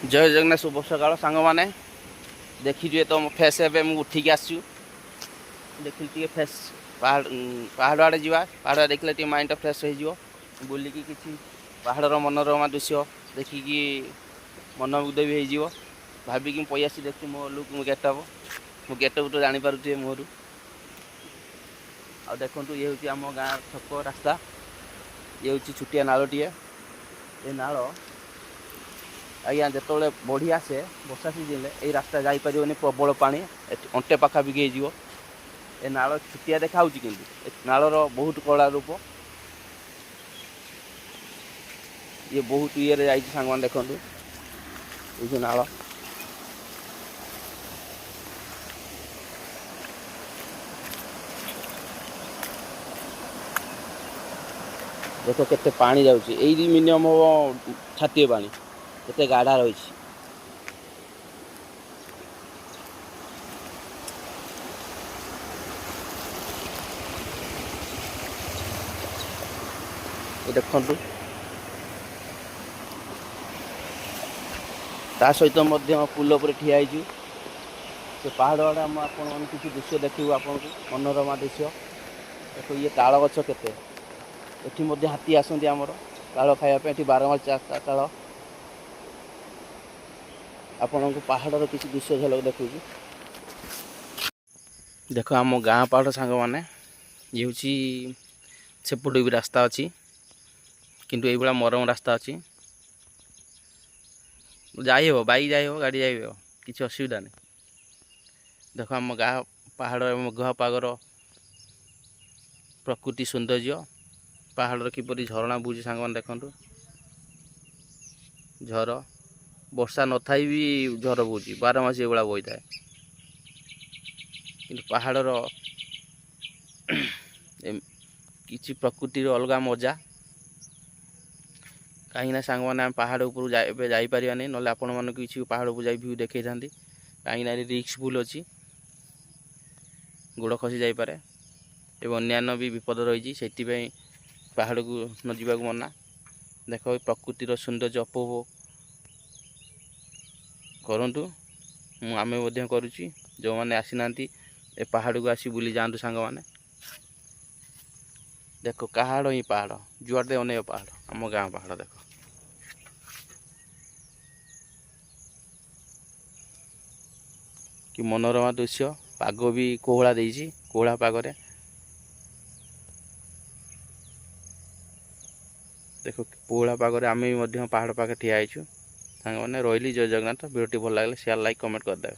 जय जगन्नाथ शुभ सकाल सांग मैंने देखिए तो फेस एवं उठिक आसु देखिए फेस पहाड़ आड़े जा पहाड़ देखले माइंड फ्रेश हो बुलिकी किसी पहाड़र मनोरमा दृश्य देखिकी मन मुग्ध भी हो भाविकी पैसी देखी मो लुक गेटअप मो गेटअप तो जापारे मोर आ देखु ये हूँ आम गाँ छक रास्ता ये हूँ छुटिया नालटे ये नाल आज्ञा जो बढ़ी आसे वर्षा सीजन ये रास्ता जापर प्रबल पा अंटे पाखापाखि हो नाल छुटिया देखा कि नालर बहुत कला रूप ये बहुत ये सांग देखु ये नाल देख के पानी जाऊँगी मिनिमम हम छाती पानी केते गाढ़ा रही देखु ता सहित पुल पर ठिया से पहाड़ आड़े आम आपण किसी दृश्य देखू आपन को मनोरमा दृश्य देखो ये ताल गछ केते एठी हाथी आसती आमर ताल खायापी ये 12 मास ताल आपण को पहाड़ किसी दृश्य झलक देखू देख आम गाँ पहाड़ सांग मैंने ये हूँ सेपट भी रास्ता अच्छी किंतु ये मरम रास्ता अच्छी जाई हो बाइक जाई हो गाड़ी जाई हो किसी असुविधा नहीं देख आम गाँ पहाड़ मेघुआ पागर प्रकृति सौंदर्य पहाड़ किपरि झरणा बुझी सांग मैंने देखु झर वर्षा न थाई भी झर बुझी 12 मास ये बही थाए कि पहाड़र किसी प्रकृतिर अलग मजा कहीं सांग मैंने पहाड़ ऊपर जापर नहीं ना आपण मन किसी पहाड़ को जाई व्यू देखा था कहीं रिस्कफुल अच्छी गोड़ खसी जापे अन्य भी विपद रही से पहाड़ को न जावाक मना देख प्रकृतिर सौंदर्य उपभोग करूँ आमे करुँची जो मैंने आसी ना ए पहाड़ को आसी बुली जातु सांग मैंने देख पहाड़ ही पहाड़ जुआड़े अनेक पहाड़ आम गाँ पहाड़ देख कि मनोरमा दृश्य पाग भी कोहला देइछि कोहला पागरे देख कोहला पागरे आमे भी पहाड़ पाखे ठिया होइछु सांग मैंने रही जय जगन्नाथ वीडियो भल लगे शेयर लाइक कमेंट करदे।